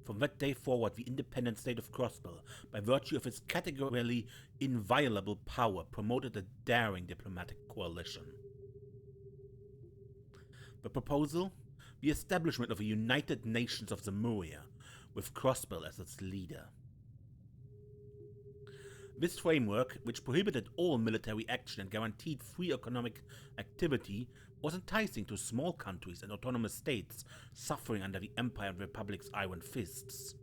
From that day forward, the independent state of Crossbill, by virtue of its categorically inviolable power, promoted a daring diplomatic coalition. The proposal? The establishment of a United Nations of Zemuria, with Crossbill as its leader. This framework, which prohibited all military action and guaranteed free economic activity, was enticing to small countries and autonomous states suffering under the Empire and Republic's iron fists.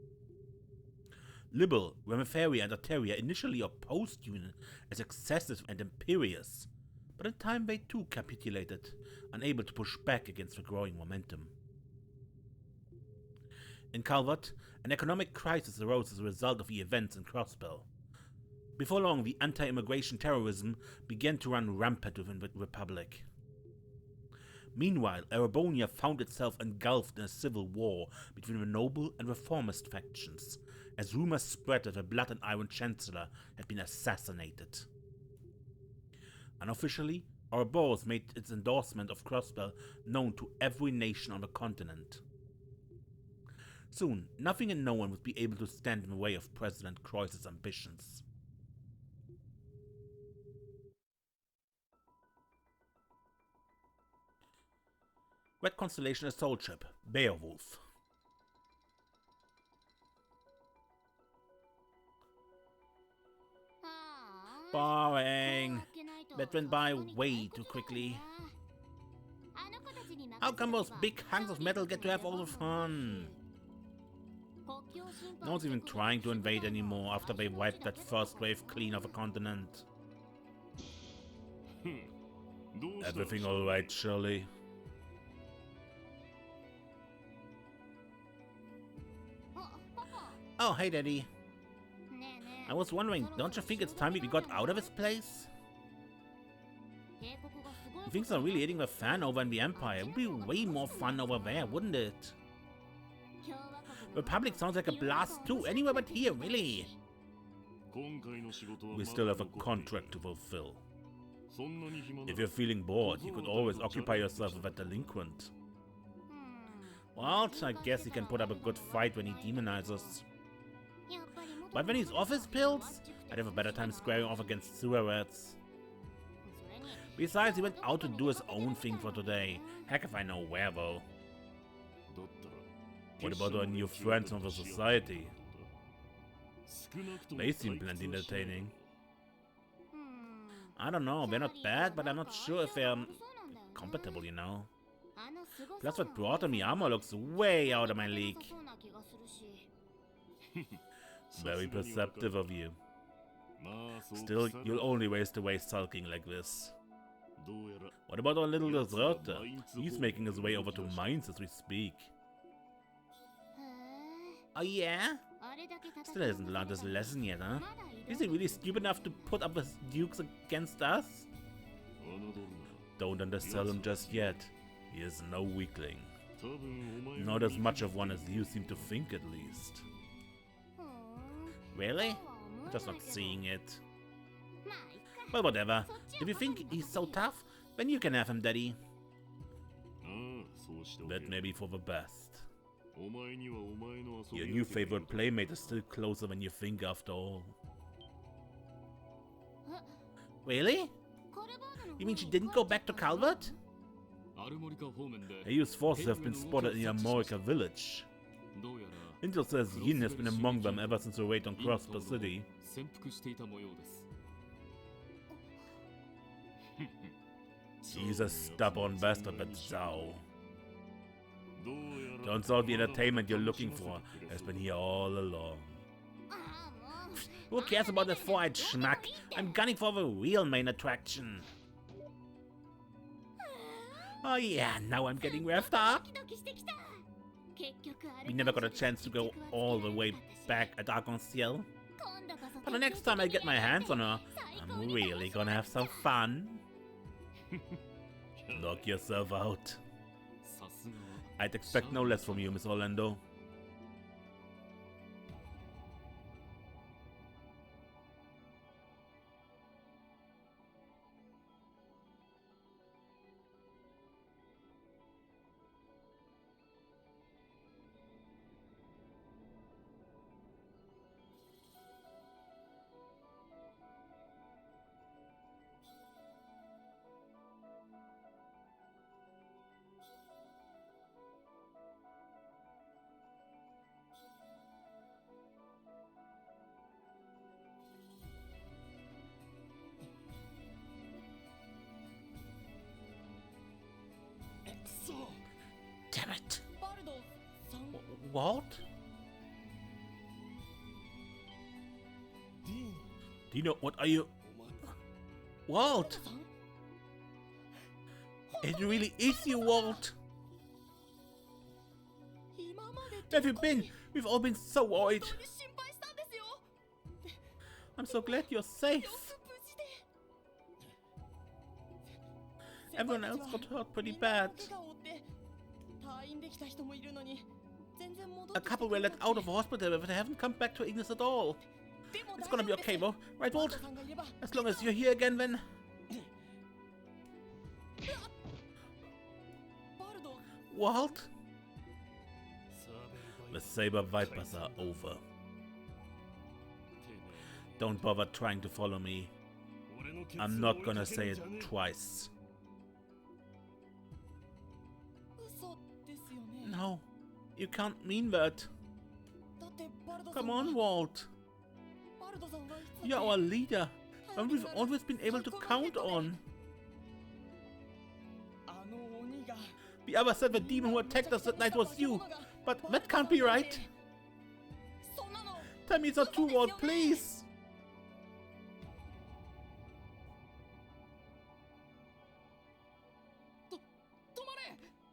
Libel, Remiferia, and Arteria initially opposed Union as excessive and imperious, but in time they too capitulated, unable to push back against the growing momentum. In Calvert, an economic crisis arose as a result of the events in Crossbill. Before long, the anti-immigration terrorism began to run rampant within the Republic. Meanwhile, Erebonia found itself engulfed in a civil war between the noble and reformist factions, as rumors spread that the Blood and Iron Chancellor had been assassinated. Unofficially, Ouroboros made its endorsement of Crossbill known to every nation on the continent. Soon, nothing and no one would be able to stand in the way of President Crois's ambitions. Red Constellation Assault Ship, Beowulf. Boring. That went by way too quickly. How come those big hunks of metal get to have all the fun? No one's even trying to invade anymore after they wiped that first wave clean of a continent. Everything alright, Shirley? Oh, hey, Daddy. I was wondering, don't you think it's time we got out of this place? Things are really hitting the fan over in the Empire. It would be way more fun over there, wouldn't it? Republic sounds like a blast too, anywhere but here, really. We still have a contract to fulfill. If you're feeling bored, you could always occupy yourself with a delinquent. Well, I guess he can put up a good fight when he demonizes. But when he's off his pills, I'd have a better time squaring off against sewer rats. Besides, he went out to do his own thing for today. Heck if I know where, though. What about our new friends from the society? They seem plenty entertaining. I don't know, they're not bad, but I'm not sure if they're compatible, you know. Plus what brought on the armor looks way out of my league. Very perceptive of you. Still, you'll only waste away sulking like this. What about our little deserter? He's making his way over to mines as we speak. Oh yeah? Still hasn't learned his lesson yet, huh? Is he really stupid enough to put up his dukes against us? Don't undersell him just yet. He is no weakling. Not as much of one as you seem to think, at least. Really? I'm just not seeing it. Well, whatever. If you think he's so tough, then you can have him, Daddy. That may be for the best. Your new favorite playmate is still closer than you think, after all. Really? You mean she didn't go back to Calvert? AU's forces have been spotted in the Armorica village. Intel says Yin has been among them ever since the raid on Crossbill City. He's a stubborn bastard, that Zhao. Turns out the entertainment you're looking for has been here all along. Who cares about the four-eyed schmuck? I'm gunning for the real main attraction. Oh yeah, now I'm getting revved up. We never got a chance to go all the way back at Arc-en-Ciel. But the next time I get my hands on her, I'm really gonna have some fun. Knock yourself out. I'd expect no less from you, Miss Orlando. Damn it. What? Dino, what are you? Walt! It really is you, Walt! Where have you been? We've all been so worried. I'm so glad you're safe. Everyone else got hurt pretty bad. A couple were let out of hospital, but they haven't come back to Ignis at all. It's gonna be okay, bro. Right, Walt? As long as you're here again, then. Walt? The Saber Vipers are over. Don't bother trying to follow me. I'm not gonna say it twice. No, you can't mean that. Come on, Walt. You're our leader, and we've always been able to count on. The other said the demon who attacked us that night was you, but that can't be right. Tell me it's not true, Walt, please.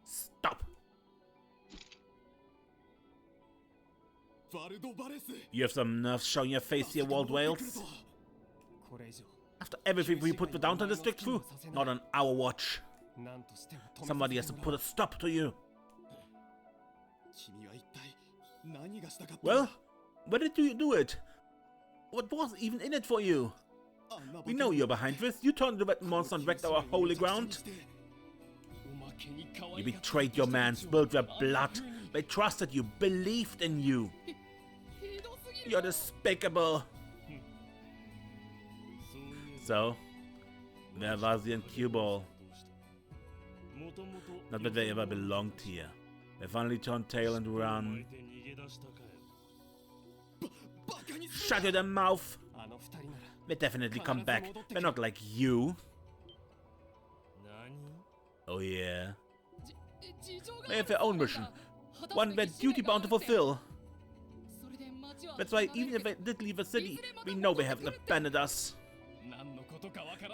Stop. You have some nerve showing your face here, Walt Wales. After everything we put the Downtown District through, not on our watch. Somebody has to put a stop to you. Well, why did you do it? What was even in it for you? We know you're behind this. You turned the red monster and wrecked our holy ground. You betrayed your man, spilled their blood. They trusted you, believed in you. You're despicable. So, where was the cue ball? Not that they ever belonged here. They finally turned tail and run. Shut your damn mouth! They definitely come back. They're not like you. Oh yeah. They have their own mission. One they're duty-bound to fulfill. That's why even if they did leave the city, we know they haven't abandoned us.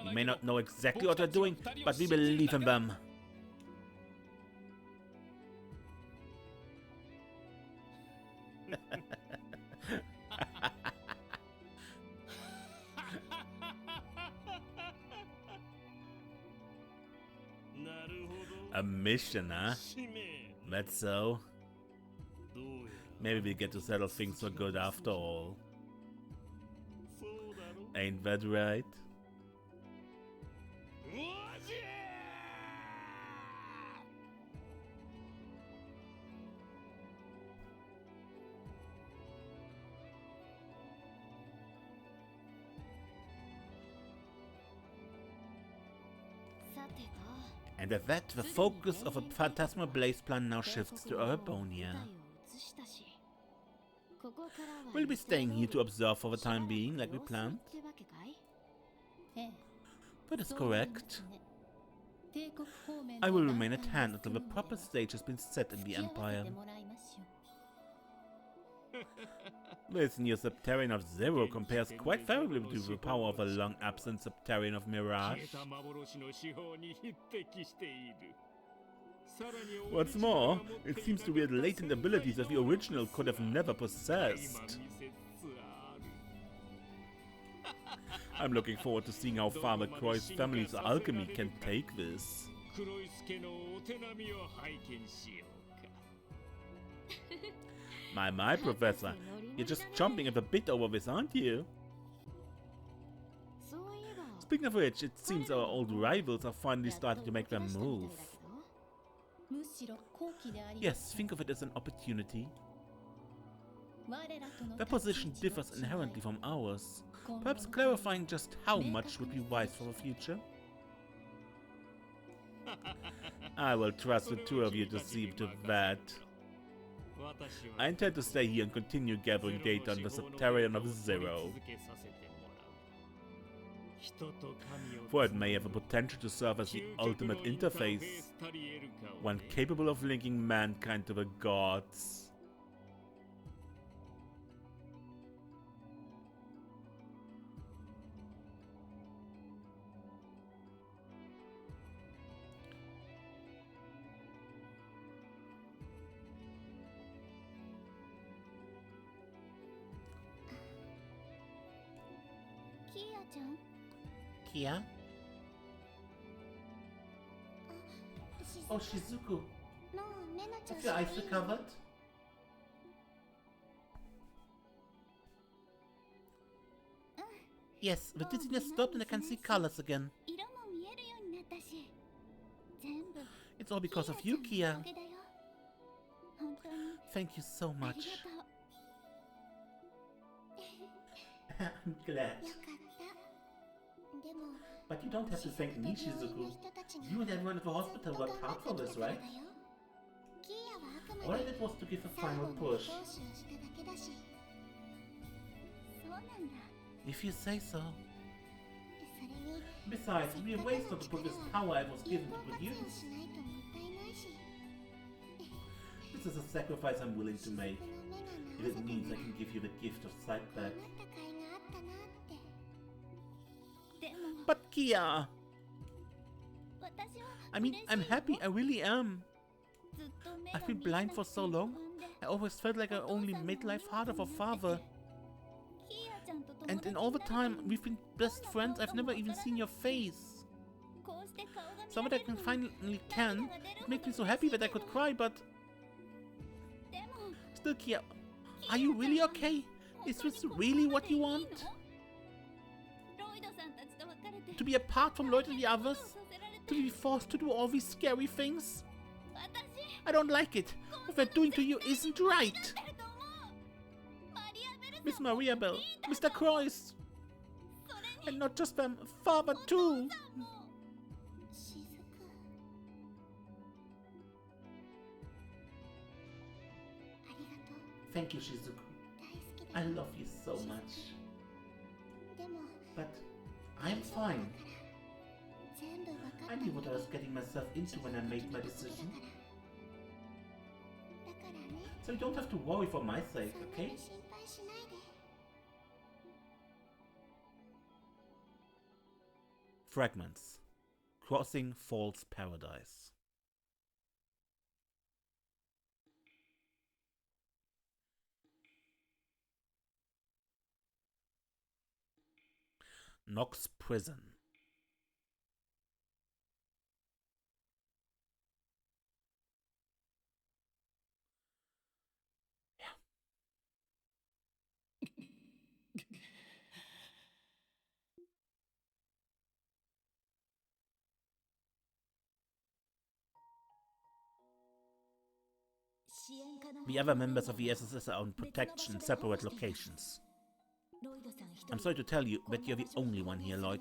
We may not know exactly what they're doing, but we believe in them. A mission, huh? That's so. Maybe we get to settle things for good after all. Ain't that right? And with that, the focus of a Phantasma Blaze plan now shifts to Urbonia. We'll be staying here to observe for the time being, like we planned. That is correct. I will remain at hand until the proper stage has been set in the Empire. This new Septarian of Zero compares quite favorably to the power of a long-absent Septarian of Mirage. What's more, it seems to wield latent abilities that the original could have never possessed. I'm looking forward to seeing how far the Crois family's alchemy can take this. My, Professor, you're just chomping at the bit over this, aren't you? Speaking of which, it seems our old rivals are finally starting to make their move. Yes, think of it as an opportunity. Their position differs inherently from ours. Perhaps clarifying just how much would be wise for the future. I will trust the two of you to see to that. I intend to stay here and continue gathering data on the Septarian of Zero. for it may have a potential to serve as the ultimate interface, one capable of linking mankind to the gods. Kia? Oh, Shizuku. Have your eyes recovered? Yes, the dizziness stopped and I can see colors again. It's all because of you, Kia. Thank you so much. I'm glad. But you don't have to thank me, Shizuku. You and everyone at the hospital worked hard for this, right? All I did was to give a final push. If you say so. Besides, it would be a waste not to put this power I was given to produce. This is a sacrifice I'm willing to make, if it means I can give you the gift of sight back. But Kia! I mean, I'm happy, I really am. I've been blind for so long, I always felt like I only made life harder for father. And in all the time we've been best friends, I've never even seen your face. So that I can finally can, it makes me so happy that I could cry, but... Still, Kia, are you really okay? Is this really what you want? To be apart from Lloyd and the others? To be forced to do all these scary things? I don't like it. What they're doing to you isn't right. Miss Mariabelle, Mr. Crois. And not just them, father too. Thank you, Shizuku. I love you so much. But I'm fine. I knew what I was getting myself into when I made my decision. So you don't have to worry for my sake, okay? Fragments. Crossing False Paradise. Nox Prison. The other members of the SSS are on protection in separate locations. I'm sorry to tell you, but you're the only one here, Lloyd.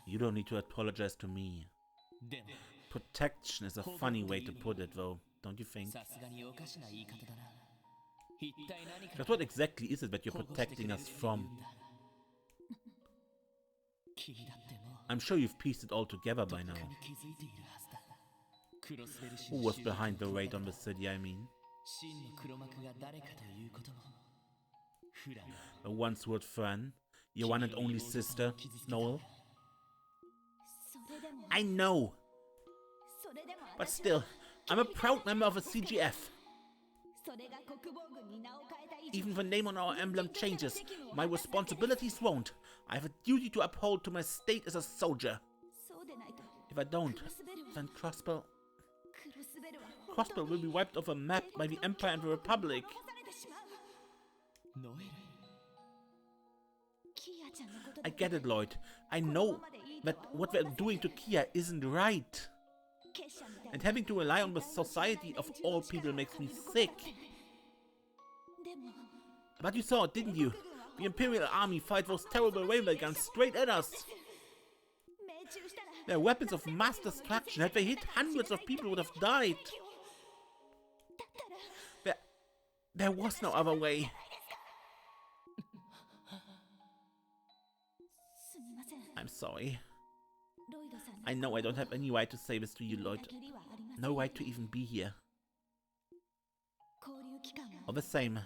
You don't need to apologize to me. Protection is a funny way to put it, though, don't you think? But what exactly is it that you're protecting us from? I'm sure you've pieced it all together by now. Who was behind the raid on the city, I mean? The one-sword Fran, your one and only sister, Noel? I know! But still, I'm a proud member of the CGF. Even if the name on our emblem changes, my responsibilities won't. I have a duty to uphold to my state as a soldier. If I don't, then Crossbell will be wiped off a map by the Empire and the Republic. I get it, Lloyd. I know that what they're doing to Kia isn't right. And having to rely on the society of all people makes me sick. But you saw it, didn't you? The Imperial Army fight those terrible railway guns straight at us. They're weapons of mass destruction. Had they hit, hundreds of people would have died. There was no other way. sorry. I know I don't have any right to say this to you, Lloyd. No right to even be here. All the same,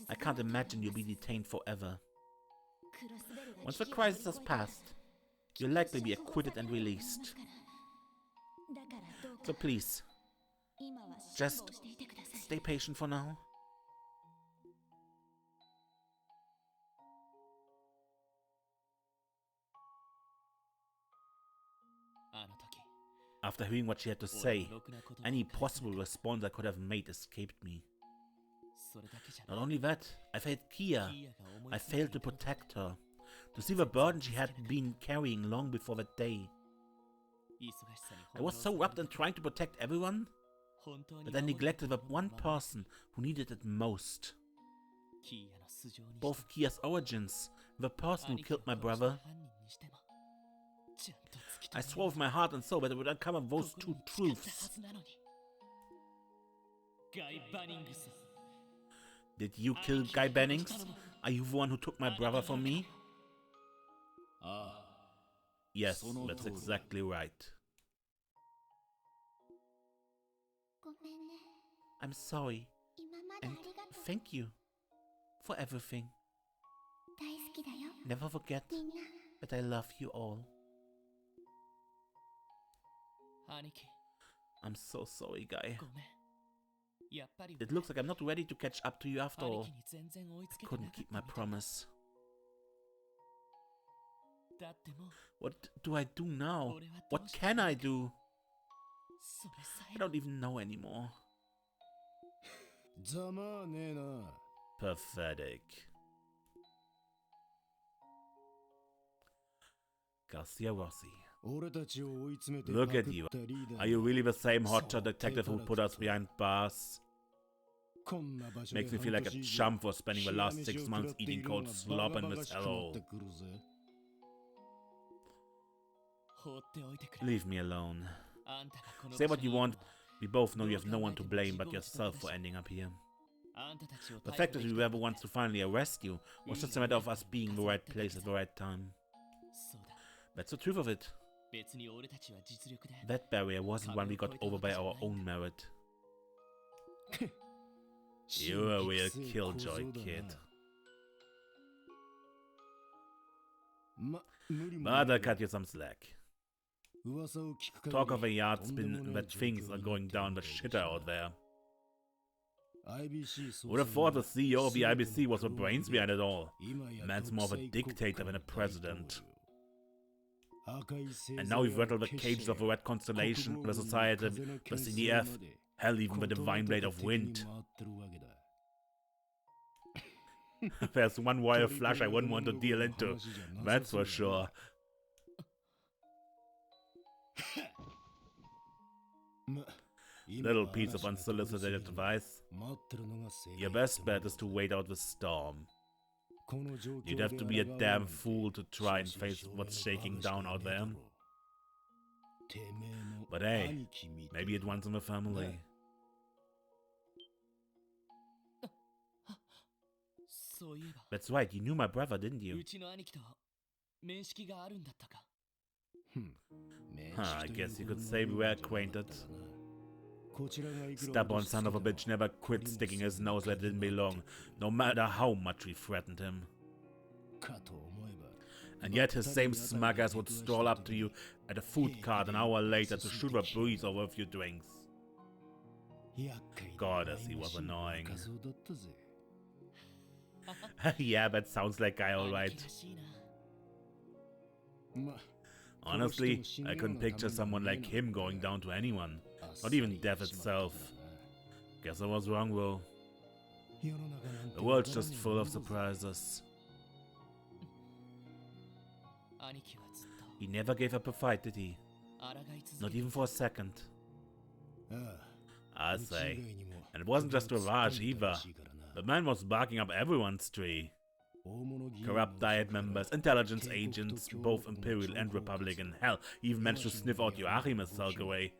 I can't imagine you'll be detained forever. Once the crisis has passed, you'll likely be acquitted and released. So please, just stay patient for now. After hearing what she had to say, any possible response I could have made escaped me. Not only that, I failed Kia. I failed to protect her, to see the burden she had been carrying long before that day. I was so wrapped in trying to protect everyone that I neglected the one person who needed it most. Both Kia's origins, the person who killed my brother. I swore with my heart and soul that I would uncover those two truths. Did you kill Guy Bennings? Are you the one who took my brother from me? Yes, that's exactly right. I'm sorry, and thank you for everything. Never forget that I love you all. I'm so sorry, Guy. It looks like I'm not ready to catch up to you after all. I couldn't keep my promise. What do I do now? What can I do? I don't even know anymore. Pathetic. Garcia Rossi. Look at you. Are you really the same hotshot detective who put us behind bars? Makes me feel like a chump for spending the last 6 months eating cold slop in this hellhole. Leave me alone. Say what you want. We both know you have no one to blame but yourself for ending up here. The fact that we were the ones to finally arrest you was just a matter of us being in the right place at the right time. That's the truth of it. That barrier wasn't one we got over by our own merit. You're a real killjoy, kid. But I'll cut you some slack. Talk of a yard spin that things are going down the shitter out there. Would have thought the CEO of the IBC was the brains behind it all. Man's more of a dictator than a president. And now we've rattled the cages of the Red Constellation, the Society, the CDF, hell, even the Divine Blade of Wind. There's one royal flush I wouldn't want to deal into, that's for sure. Little piece of unsolicited advice. Your best bet is to wait out the storm. You'd have to be a damn fool to try and face what's shaking down out there. But hey, maybe it runs in the family. That's right, you knew my brother, didn't you? I guess you could say we were acquainted. Stubborn son of a bitch never quit sticking his nose where it didn't belong, no matter how much we threatened him. And yet his same smug ass would stroll up to you at a food cart an hour later to shoot a breeze over a few drinks. God, as he was annoying. Yeah, that sounds like Guy alright. Honestly, I couldn't picture someone like him going down to anyone. Not even death itself. Guess I was wrong though. The world's just full of surprises. He never gave up a fight, did he? Not even for a second. I say. And it wasn't just Ravage either. The man was barking up everyone's tree. Corrupt Diet members, intelligence agents, both Imperial and Republican. Hell, he even managed to sniff out Joachim a sulk away.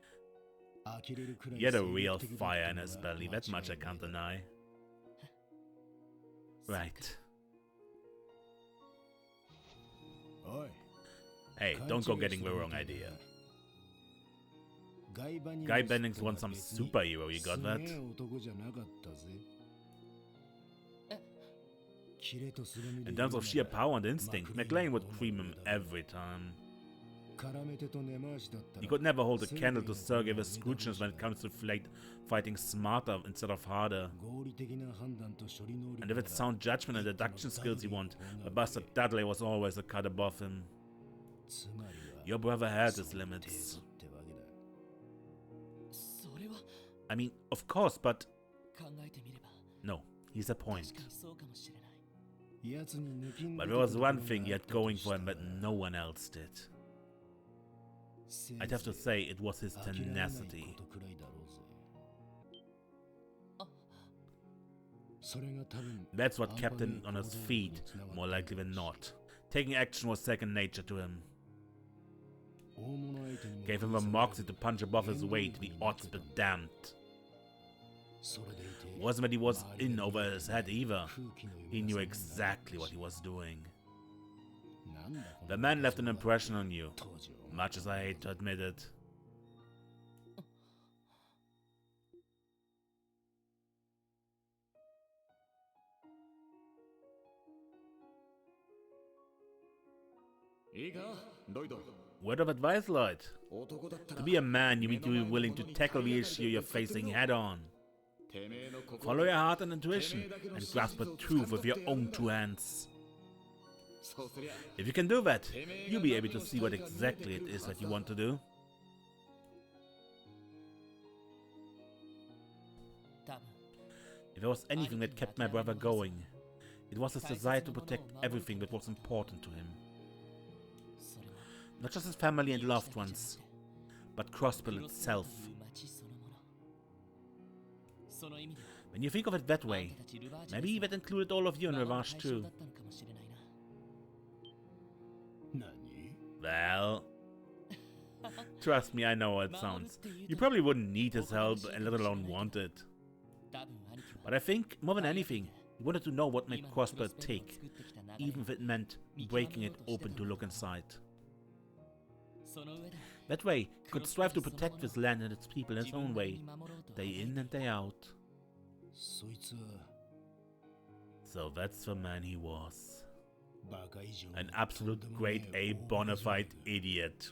He had a real fire in his belly, that much I can't deny. Right. Hey, don't go getting the wrong idea. Guy Bennings wants some superhero, you got that? In terms of sheer power and instinct, McLean would cream him every time. He could never hold a candle to Sergei Vespucci's when it comes to fighting smarter instead of harder. And if it's sound judgment and deduction skills you want, the bastard Dudley was always a cut above him. Your brother had his limits. I mean, of course, but... No, he's a point. But there was one thing he had going for him that no one else did. I'd have to say it was his tenacity. That's what kept him on his feet, more likely than not. Taking action was second nature to him. Gave him the moxie to punch above his weight, the odds be damned. Wasn't that he was in over his head either. He knew exactly what he was doing. The man left an impression on you, much as I hate to admit it. Word of advice, Lloyd. To be a man, you need to be willing to tackle the issue you're facing head on. Follow your heart and intuition, and grasp the truth with your own two hands. If you can do that, you'll be able to see what exactly it is that you want to do. If there was anything that kept my brother going, it was his desire to protect everything that was important to him. Not just his family and loved ones, but Crossbill itself. When you think of it that way, maybe that included all of you in LoH too. Well, trust me, I know how it sounds. You probably wouldn't need his help and let alone want it. But I think, more than anything, he wanted to know what made Crossbill tick, even if it meant breaking it open to look inside. That way, he could strive to protect this land and its people in his own way, day in and day out. So that's the man he was. An absolute grade A bona fide idiot.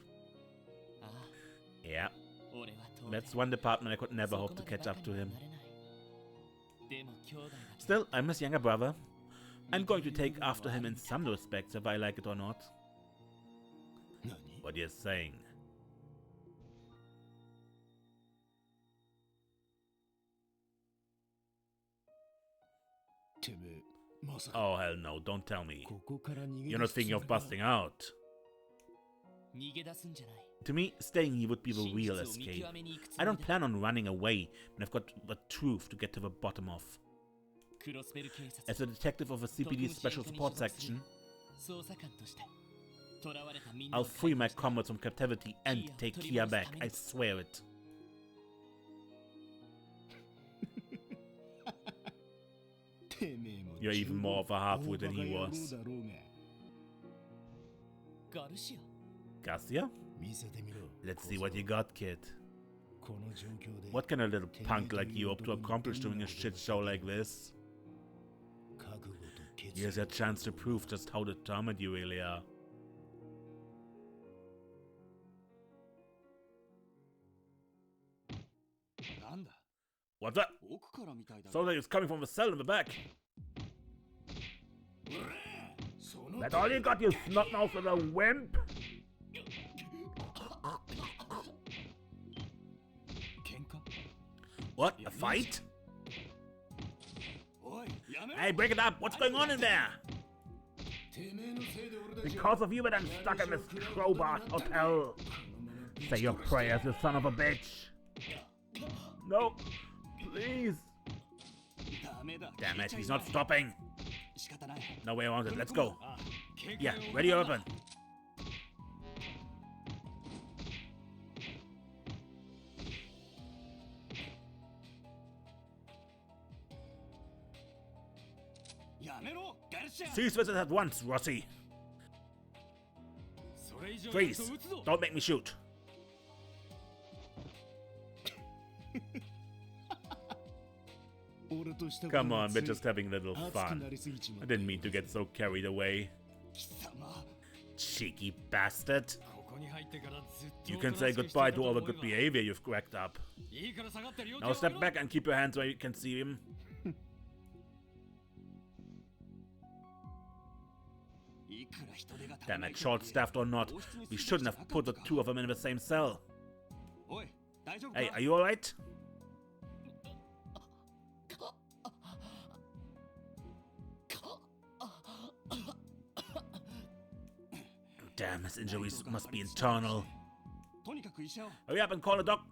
Yeah, that's one department I could never hope to catch up to him. Still, I'm his younger brother. I'm going to take after him in some respects, if I like it or not. What you're saying? Oh hell no, don't tell me. You're not thinking of busting out. To me, staying here would be the real escape. I don't plan on running away when I've got the truth to get to the bottom of. As a detective of a CPD's Special Support Section, I'll free my comrades from captivity and take Kia back, I swear it. You're even more of a half-wit than he was. Garcia? Let's see what you got, kid. What can a little punk like you hope to accomplish doing a shit show like this? Here's your chance to prove just how determined you really are. What's that? Sounds like it's coming from the cell in the back. That's all you got, you snot-nosed little wimp? What? A fight? Hey, break it up! What's going on in there? Because of you that I'm stuck in this crowbar hotel. Say your prayers, you son of a bitch. No, please. Damn it, he's not stopping. No way around it, let's go. Yeah, ready or open. Cease this at once, Rossi. Freeze! Don't make me shoot! Come on, we're just having a little fun. I didn't mean to get so carried away. Cheeky bastard. You can say goodbye to all the good behavior you've cracked up. Now step back and keep your hands where you can see him. Damn it, short-staffed or not, we shouldn't have put the two of them in the same cell. Hey, are you alright? Damn, his injuries must be internal. Hurry up and call a doc.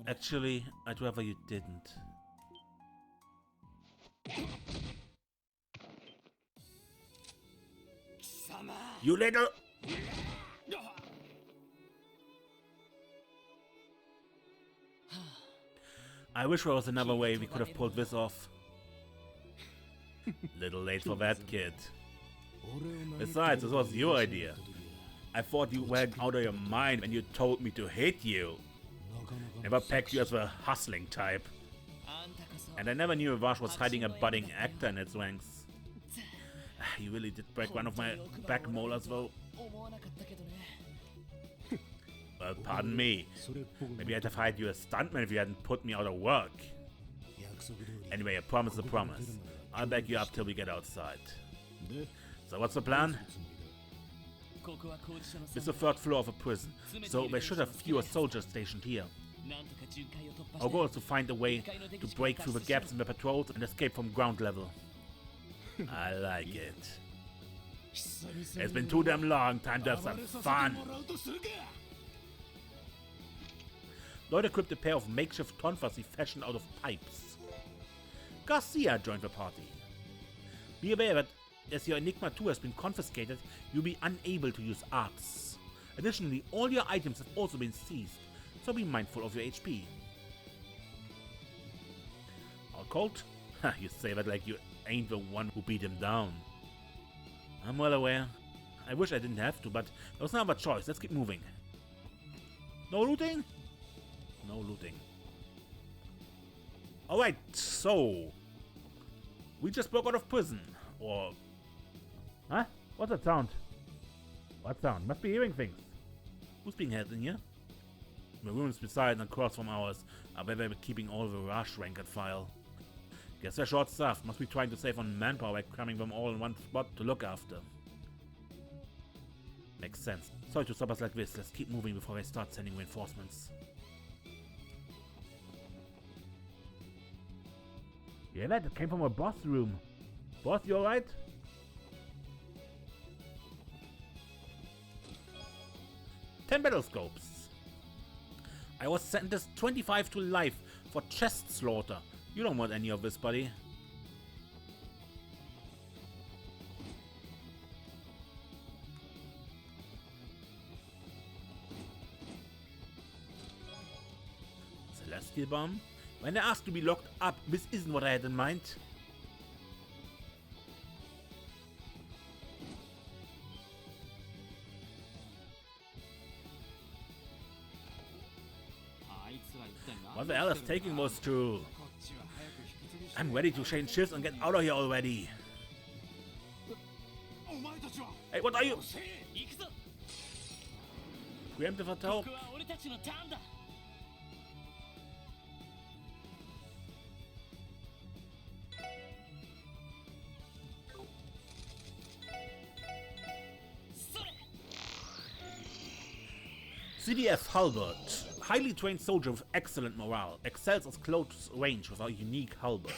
Actually, I'd rather you didn't. You little... I wish there was another way we could have pulled this off. Little late for that, kid. Besides, this was your idea. I thought you went out of your mind when you told me to hate you. Never pegged you as a hustling type. And I never knew LoH was hiding a budding actor in its ranks. You really did break one of my back molars though. Well, pardon me. Maybe I'd have hired you as stuntman if you hadn't put me out of work. Anyway, a promise is a promise. I'll back you up till we get outside. So what's the plan? It's the third floor of a prison, so they should have fewer soldiers stationed here. Our goal is to find a way to break through the gaps in the patrols and escape from ground level. I like it. It's been too damn long, time to have some fun. Lloyd equipped a pair of makeshift tonfas he fashioned out of pipes. Garcia joined the party. Be aware that as your Enigma 2 has been confiscated, you'll be unable to use arcs. Additionally, all your items have also been seized, so be mindful of your HP. All cold? Ha, you say that like you ain't the one who beat him down. I'm well aware. I wish I didn't have to, but there was no other choice. Let's keep moving. No looting? No looting. Alright, so... we just broke out of prison. Or... huh? What's that sound? What sound? Must be hearing things. Who's being held in here? The rooms beside and across from ours are where they were keeping all the LoH rank at file. Guess they're short-staffed. Must be trying to save on manpower by cramming them all in one spot to look after. Makes sense. Sorry to stop us like this. Let's keep moving before they start sending reinforcements. Yeah, that came from a boss room. Boss, you alright? Ten battle scopes. I was sentenced 25 to life for chest slaughter. You don't want any of this, buddy. Celestial Bomb? When I asked to be locked up, this isn't what I had in mind. What the hell is taking those two? I'm ready to change shifts and get out of here already. Hey, what are you? Preemptive attack. CDF Halberd. Highly trained soldier with excellent morale. Excels at close range with a unique halberd.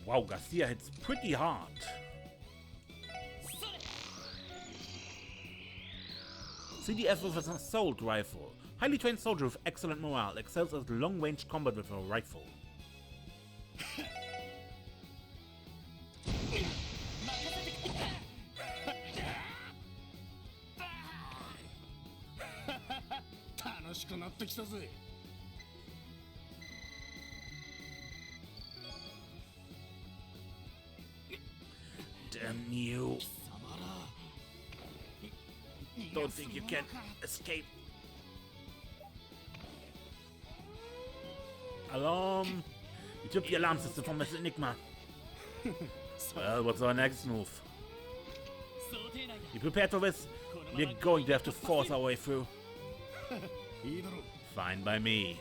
Wow, Garcia hits pretty hard. CDF with an assault rifle. Highly trained soldier with excellent morale. Excels at long-range combat with a rifle. Damn you. Don't think you can escape. Alarm! You took the alarm system from this Enigma. Well, what's our next move? You prepared for this? We're going to have to force our way through. Fine by me.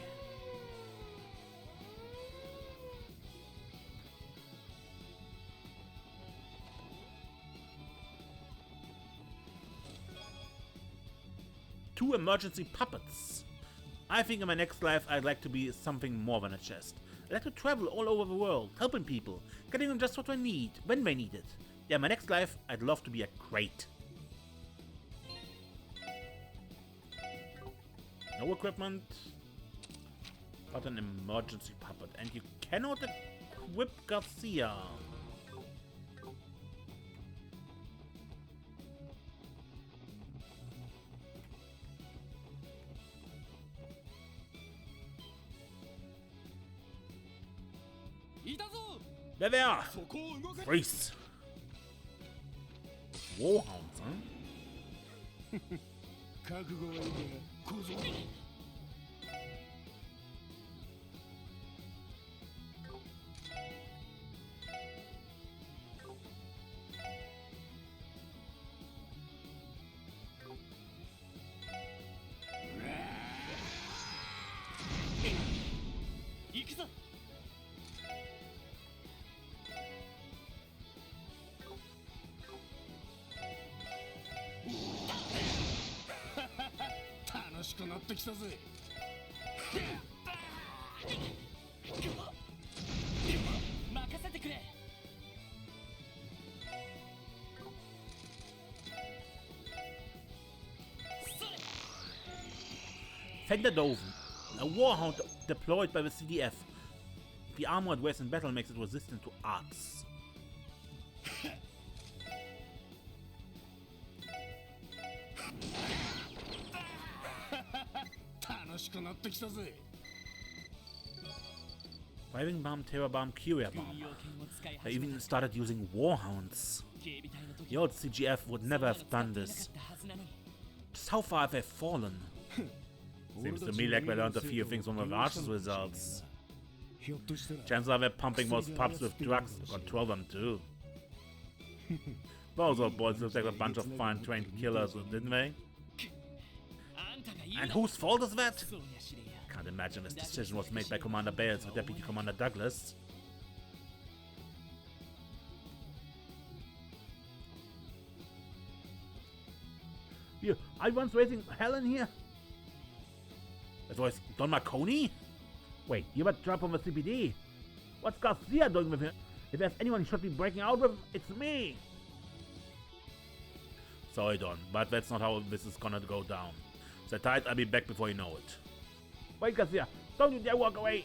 Two emergency puppets. I think in my next life I'd like to be something more than a chest. I'd like to travel all over the world, helping people, getting them just what they need, when they need it. Yeah, in my next life I'd love to be a crate. No equipment, but an emergency puppet. And you cannot equip Garcia. There they are! Freeze! Warhounds, huh? Fenderdoven, a warhound deployed by the CDF. The armor it wears in battle makes it resistant to arcs. Driving bomb, terror bomb, courier bomb. They even started using warhounds. The old CGF would never have done this. Just how far have they fallen? Seems to me like we learned a few things from LoH's results. Chances are they're pumping most pups with drugs to control them too. Those old boys look like a bunch of fine trained killers, didn't they? And whose fault is that? Can't imagine this decision was made by Commander Bales or Deputy Commander Douglas. Here, I once raising hell in here. That was Don Marconi? Wait, you were trapped on the CPD. What's Garcia doing with him? If there's anyone he should be breaking out with, it's me. Sorry, Don, but that's not how this is gonna go down. Sit tight, I'll be back before you know it. Wait, Garcia, don't you dare walk away!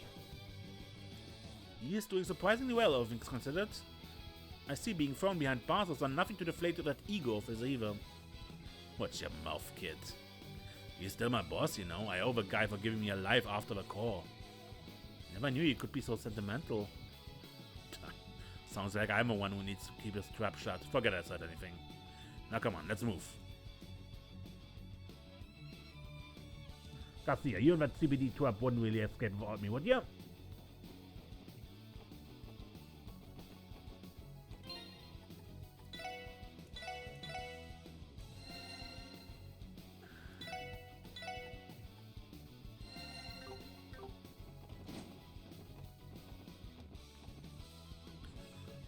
He is doing surprisingly well, all things considered. I see being thrown behind bars has done nothing to deflate that ego of his either. Watch your mouth, kid. He's still my boss, you know. I owe the guy for giving me a life after the core. Never knew he could be so sentimental. Sounds like I'm the one who needs to keep his trap shut. Forget I said anything. Now come on, let's move. Garcia, you and that CBD trap wouldn't really escape without me, would you?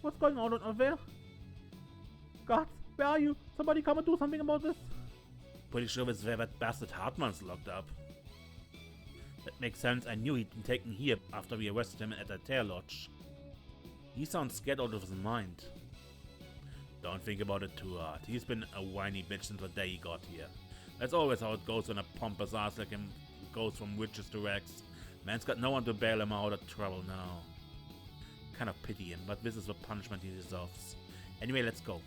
What's going on over there? God, where are you? Somebody come and do something about this. Pretty sure this is where that bastard Hartmann's locked up. That makes sense. I knew he'd been taken here after we arrested him at the Tail Lodge. He sounds scared out of his mind. Don't think about it too hard. He's been a whiny bitch since the day he got here. That's always how it goes when a pompous ass like him goes from witches to rags. Man's got no one to bail him out of trouble now. Kind of pity him, but this is the punishment he deserves. Anyway, let's go.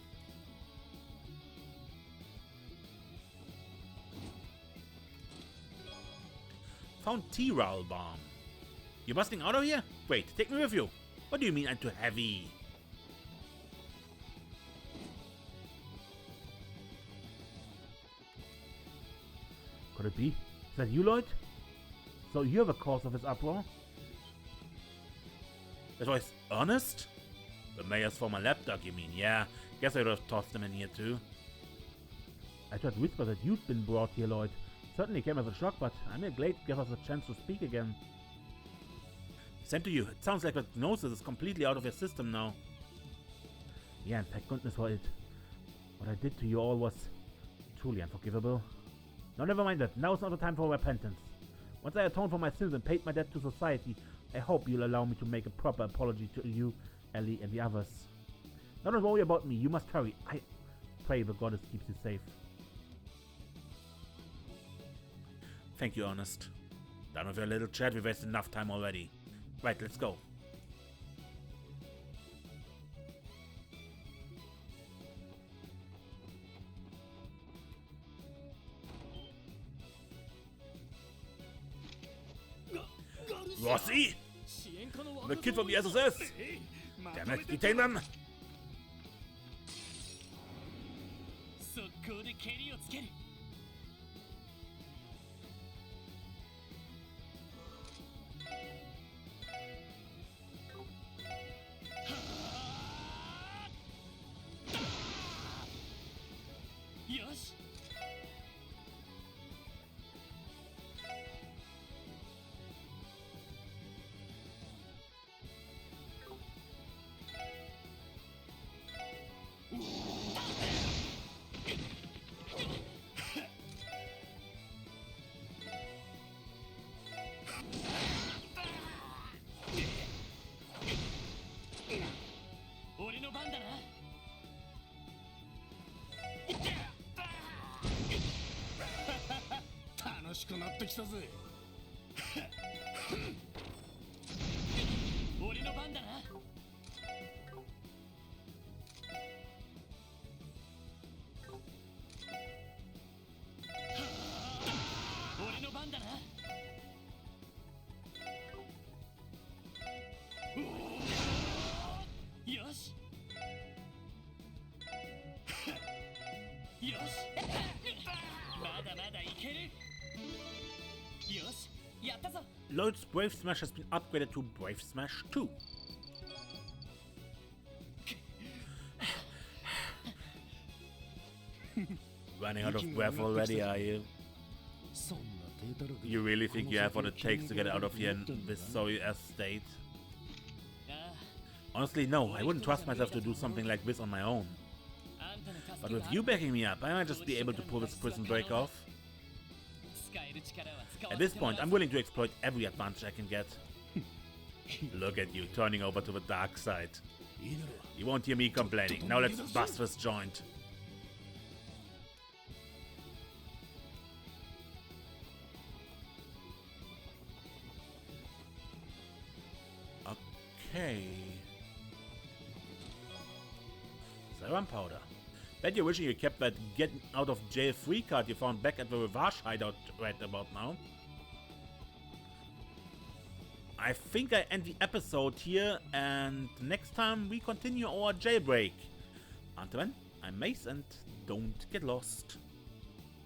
Found T-Roll bomb. You busting out of here? Wait, take me with you. What do you mean I'm too heavy? Could it be? Is that you, Lloyd? So you're the cause of this uproar? That was honest? The mayor's former lapdog, you mean? Yeah, guess I would have tossed him in here too. I tried to whisper that you'd been brought here, Lloyd. Certainly came as a shock, but I'm glad you gave us a chance to speak again. Same to you. It sounds like that gnosis is completely out of your system now. Yeah, and thank goodness for it. What I did to you all was truly unforgivable. No, never mind that. Now's not the time for repentance. Once I atoned for my sins and paid my debt to society, I hope you'll allow me to make a proper apology to you, Ellie, and the others. Now don't worry about me. You must hurry. I pray the goddess keeps you safe. Thank you, Honest. Done with your little chat. We've wasted enough time already. Right, let's go. Rossi? The kid from the SSS? Damn it, detain them! Lloyd's Brave Smash has been upgraded to Brave Smash 2. Running out of breath already, are you? You really think you have what it takes to get out of here in this sorry-ass state? Honestly, no, I wouldn't trust myself to do something like this on my own. But with you backing me up, I might just be able to pull this prison break off. At this point, I'm willing to exploit every advantage I can get. Look at you, turning over to the dark side. You won't hear me complaining. Now let's bust this joint. Okay. Serum powder. Bet you're wishing you kept that get out of jail free card you found back at the Revage hideout right about now. I think I end the episode here, and next time we continue our jailbreak. Until then, I'm Mace, and don't get lost.